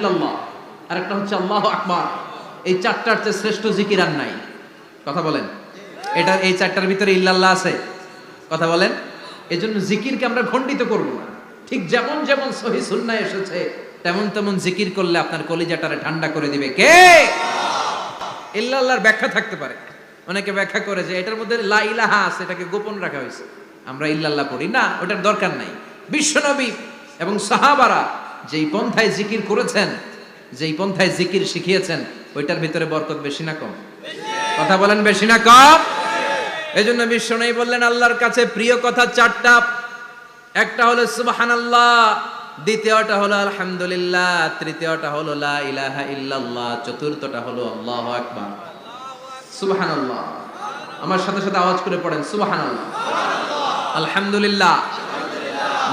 ইল্লাল্লাহ, আর একটা হচ্ছে আল্লাহু আকবার। এই চারটার চেয়ে শ্রেষ্ঠ জিকির আর নাই। কথা বলেন, এটা এই চারটার ভিতরে ইল্লাল্লাহ আছে? কথা বলেন। এজন্য জিকিরকে আমরা খণ্ডিত করব না। ঠিক যেমন যেমন সহিহ সুন্নাহ এসেছে তেমন তেমন জিকির করলে আপনার কলিজাটারে ঠান্ডা করে দিবে কে? ইল্লাল্লাহর ব্যাখ্যা থাকতে পারে, অনেকে ব্যাখ্যা করে যে এটার মধ্যে লা ইলাহা আছে, এটাকে গোপন রাখা হয়েছে, আমরা ইল্লাল্লাহ পড়ি না, ওটার দরকার নাই। বিশ্বনবী এবং সাহাবারা যেই পন্থায় জিকির করেছেন, যেই পন্থায় জিকির শিখিয়েছেন, ওইটার ভিতরে বরকত বেশি না কম? কথা বলেন, বেশি না কম? এজন্য বিশ্বনবী বললেন আল্লাহর কাছে প্রিয় কথা চারটা। একটা হলো সুবহানাল্লাহ, দ্বিতীয়টা হলো আলহামদুলিল্লাহ, তৃতীয়টা হলো লা ইলাহা ইল্লাল্লাহ, চতুর্থটা হলো আল্লাহু আকবার। সুবহানাল্লাহ, আমার সাথে সাথে আওয়াজ করে পড়েন সুবহানাল্লাহ, আলহামদুলিল্লাহ,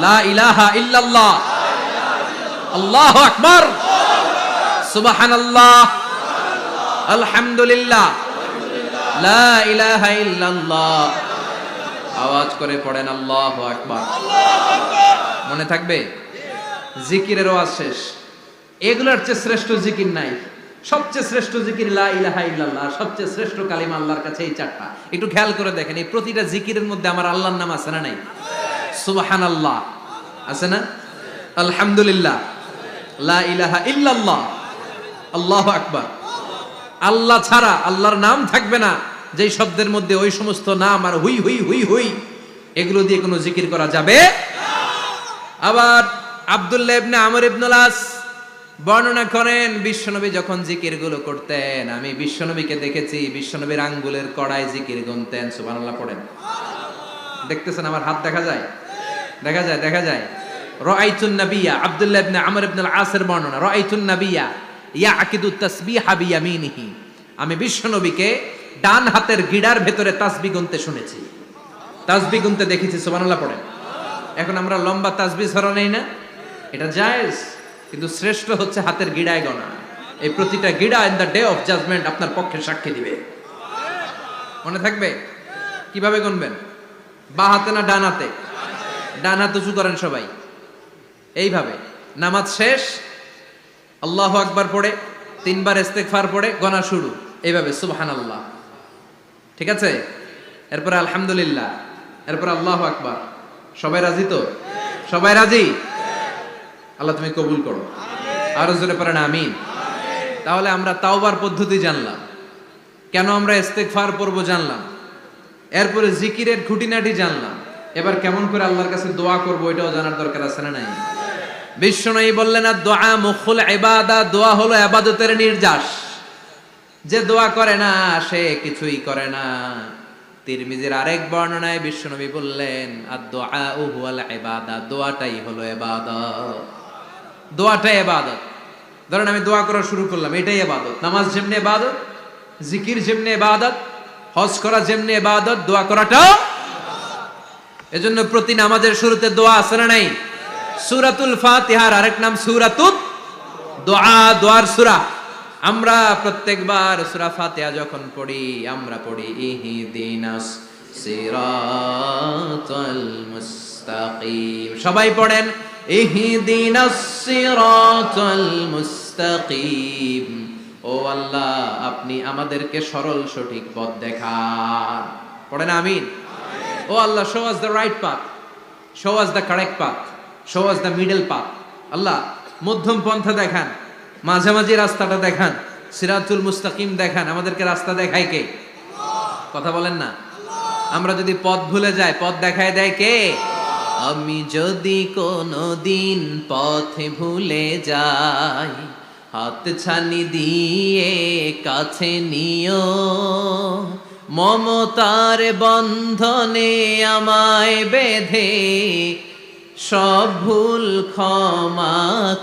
লা ইলাহা ইল্লাল্লাহ, আল্লাহু আকবার, সুবহানাল্লাহ, আলহামদুলিল্লাহ, লা ইলাহা ইল্লাল্লাহ। আওয়াজ করে পড়েন আল্লাহু আকবার। মনে থাকবে? জিকিরের ওয়াজ শেষ। এগুলোর চেয়ে শ্রেষ্ঠ জিকির নাই। সবচেয়ে শ্রেষ্ঠ জিকির লা ইলাহা ইল্লাল্লাহ, সবচেয়ে শ্রেষ্ঠ কালিমা আল্লাহর কাছে এই চারটা। একটু খেয়াল করে দেখেন, এই প্রতিটা জিকিরের মধ্যে আমার আল্লাহর নাম আছে না নাই? সুবহানাল্লাহ আছে না? আলহামদুলিল্লাহ, লা ইলাহা ইল্লাল্লাহ, আল্লাহু আকবার। আল্লাহ ছাড়া আল্লাহর নাম থাকবে না যেই শব্দের মধ্যে ওই সমস্ত নাম আর হুই হুই হুই হুই এগুলো দিয়ে কোনো জিকির করা যাবে। আবার আব্দুল্লাহ ইবনে আমর ইবনুল আস বর্ণনা করেন, বিশ্বনবী যখন জিকির গুলো করতেন, আমি বিশ্বনবীকে দেখেছি বিশ্বনবীর আঙ্গুলের কড়ায় জিকির গুনতেন। সুবহানাল্লাহ পড়েন। দেখতেছেন আমার হাত দেখা যায়? দেখা যায়, দেখা যায়। রাআইতুন নাবিয়্যা, আব্দুল্লাহ ইবনে আমর ইবনুল আসের বর্ণনা, রাআইতুন নাবিয়্যা ইয়াকিদু তাসবিহা বিয়ামিনিহি, আমি বিশ্বনবীকে ডান হাতের গিড়ার ভেতরে তাসবিহ গুনতে শুনেছি, তাসবিহ গুনতে দেখেছি। সুবহানাল্লাহ পড়েন। এখন আমরা লম্বা তাসবিহ ছড়া নেই না, এটা জায়েজ, কিন্তু শ্রেষ্ঠ হচ্ছে হাতের গিড়ায় গোনা। এই প্রতিটা গিড়া in the day of judgment আপনার পক্ষে সাক্ষী দিবে। মনে থাকবে? কিভাবে গুনবেন? বা হাতে না ডান হাতে? ডান হাত উঁচু করেন সবাই, এইভাবে। নামাজ শেষ, আল্লাহু আকবার পড়ে 3 বার ইস্তেগফার পড়ে গোনা শুরু, এইভাবে সুবহানাল্লাহ। ঠিক আছে? এরপর আলহামদুলিল্লাহ, এরপর আল্লাহু আকবার। সবাই রাজি তো? সবাই রাজি? আল্লাহ তুমি কবুল করো। আরো জোরে পড়েন আমিন। তাহলে আমরা তাওবার পদ্ধতি জানলাম, কেন আমরা ইস্তেগফার পড়বো জানলাম, এরপরে জিকিরের খুঁটিনাটি জানলাম। এবার কেমন করে আল্লাহর কাছে দোয়া করবো এটাও জানার দরকার আছে না নাই? বিশ্বনবী বললেন আর দোয়া মুখুল ইবাদা, দোয়া হলো ইবাদতের নির্যাস। যে দোয়া করে না সে কিছুই করে না। তিরমিজির আরেক বর্ণনায় বিশ্বনবী বললেন আর দোয়া হুয়াল ইবাদা, দোয়াটাই হলো ইবাদত, দোয়াটাই ইবাদত। ধরেন আমি দোয়া করা শুরু করলাম, এটাই ইবাদত। নামাজ যেমনি ইবাদত, জিকির যেমনি ইবাদত, হজ করা যেমনি ইবাদত, দোয়া করাটাও। এজন্য প্রতি নামাজের শুরুতে দোয়া আছে না নাই? সূরাতুল ফাতিহার আরেক নাম সূরাতুদ দোয়া, দোয়ার সূরা। আমরা প্রত্যেকবার সূরা ফাতিহা যখন পড়ি আমরা পড়ি ইহদিনাস সিরাতাল মুস্তাকিম। সবাই পড়েন ইহদিনাস সিরাতাল মুস্তাকিম। ও আল্লাহ, আপনি আমাদেরকে সরল সঠিক পথ দেখান। পড়েন আমিন। ও আল্লাহ, show us the right path, show us the correct path, show us the middle path. আল্লাহ মধ্যম পন্থা দেখান, মাঝামাঝি রাস্তাটা দেখান, সিরাতুল মুস্তাকিম দেখান। আমাদেরকে রাস্তা দেখায় কে? কথা বলেন না। আমরা যদি পথ ভুলে যাই, পথ দেখায় দেয় কে? আমি যদি কোনদিন পথে ভুলে যাই, হাত ছানি দিয়ে কাছে নিও, মমতার বন্ধনে আমায় বেঁধে সব ভুল ক্ষমা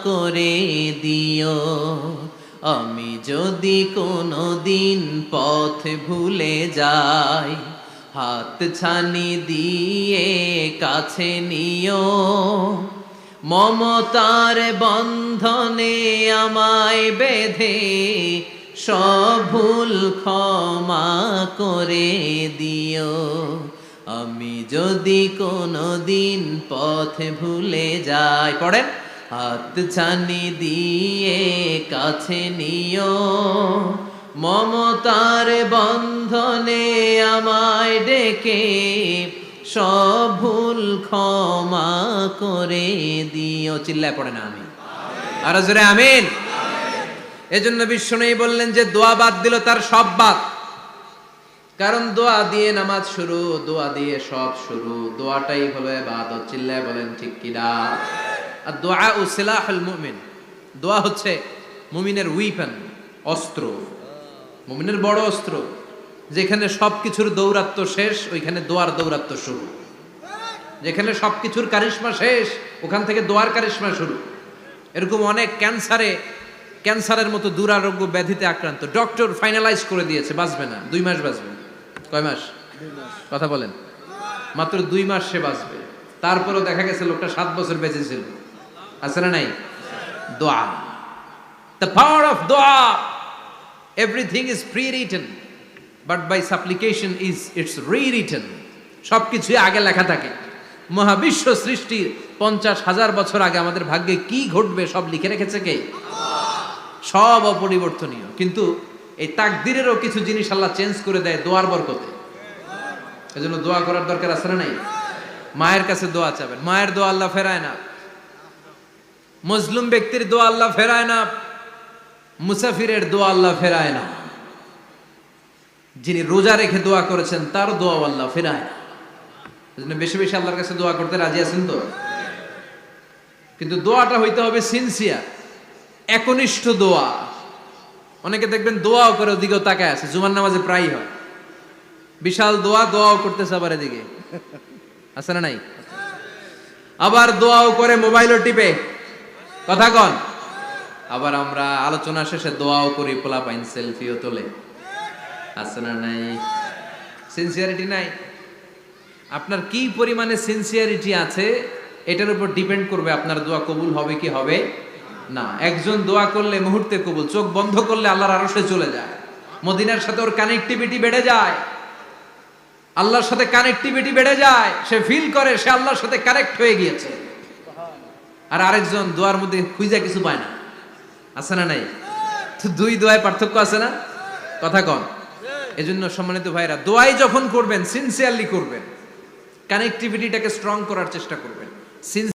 করে দিও। আমি যদি কোনদিন পথ ভুলে যাই, হাত ছানি দিয়ে কাছে নিও, মমতার বন্ধনে আমায় বেঁধে সব ভুল ক্ষমা করে দিও। আমি যদি কোনদিন পথ ভুলে যাই, পড়েন হাত ছানি দিয়ে কাছে নিও, মমতার বন্ধনে আমায় ডেকে সব ভুল ক্ষমা করে দিও। চিল্লায় পড়ে না আমি আর জোরে আমিন। এজন্য বিশ্বনবী বললেন যে দোয়া বাদ দিল তার সব বাদ। কারণ দোয়া দিয়ে নামাজ শুরু, দোয়া দিয়ে সব শুরু। দোয়াটাই হলো ইবাদত। চিল্লায় বলেন ঠিক কিনা? আর দোয়া ও সিলাহুল মুমিন, দোয়া হচ্ছে মুমিনের উইপেন, অস্ত্র, মুমিনের বড় অস্ত্র। যেখানে সবকিছুর দৌরাত্ম্য শেষ, ওইখানে দোয়ার দৌরাত্ম্য শুরু। যেখানে সবকিছুর কারিশমা শেষ, ওখান থেকে দোয়ার কারিশমা শুরু। এরকম অনেক ক্যান্সারের মতো দুরারোগ্য ব্যাধিতে আক্রান্ত, ডক্টর ফাইনালাইজ করে দিয়েছে বাঁচবে না, 2 মাস বাঁচবে। কয় মাস? কথা বলেন। মাত্র 2 মাস সে বাঁচবে। তারপরেও দেখা গেছে লোকটা 7 বছর বেঁচে ছিল। আছে না নাই? দোয়া, দ্য পাওয়ার অফ দোয়া। Everything is prewritten, but by supplication is it's rewritten. সবকিছুই আগে লেখা থাকে। মহাবিশ্ব সৃষ্টির 50,000 বছর আগে আমাদের ভাগ্যে কি ঘটবে সব লিখে রেখেছে কে? সব অপরিবর্তনীয়। কিন্তু এই তাকদিরেরও কিছু জিনিস আল্লাহ চেঞ্জ করে দেয় দোয়ার বরকতে। এজন্য দোয়া করার দরকার আছে না নাই? মায়ের কাছে দোয়া চাবেন, মায়ের দোয়া আল্লাহ ফেরায় না। মজলুম ব্যক্তির দোয়া আল্লাহ ফেরায় না। মুসাফিরের দোয়া আল্লাহ ফেরায় না। যিনি রোজা রেখে দোয়া করেছেন তার দোয়া আল্লাহ ফেরায় না। এজন্য বেশি বেশি আল্লাহর কাছে দোয়া করতে রাজি আছেন তো? কিন্তু দোয়াটা হইতে হবে সিনসিয়ার, একনিষ্ঠ দোয়া। অনেকে দেখবেন দোয়াও করে ওদিকেও তাকায় আছে, জুমার নামাজে প্রায় হয় বিশাল দোয়া, দোয়াও করতেছে আবার এদিকে। আছে না নাই? আবার দোয়াও করে মোবাইলও টিপে। কথা কন। আবার আমরা আলোচনা শেষে দোয়াও করি, পোলাপাইন সেলফিও তোলে। আছে না নাই? সিনসিয়ারিটি নাই। আপনার কি পরিমাণে সিনসিয়ারিটি আছে এটার উপর ডিপেন্ড করবে আপনার দোয়া কবুল হবে কি হবে না। একজন দোয়া করলে মুহূর্তে কবুল, চোখ বন্ধ করলে আল্লাহর আরশে চলে যায়। মদিনার সাথে ওর কানেক্টিভিটি বেড়ে যায়, আল্লাহর সাথে কানেক্টিভিটি বেড়ে যায়। সে ফিল করে সে আল্লাহর সাথে কানেক্ট হয়ে গিয়েছে। আর আরেকজন দোয়ার মধ্যে খুঁজে কিছু পায় না। আছে না নাই? তো 2 দোয়ায় পার্থক্য আছে না? কথা কন। এজন্য সম্মানিত ভাইরা, দোয়াই যখন করবেন সিনসিয়ারলি করবেন, কানেক্টিভিটিটাকে স্ট্রং করার চেষ্টা করবেন।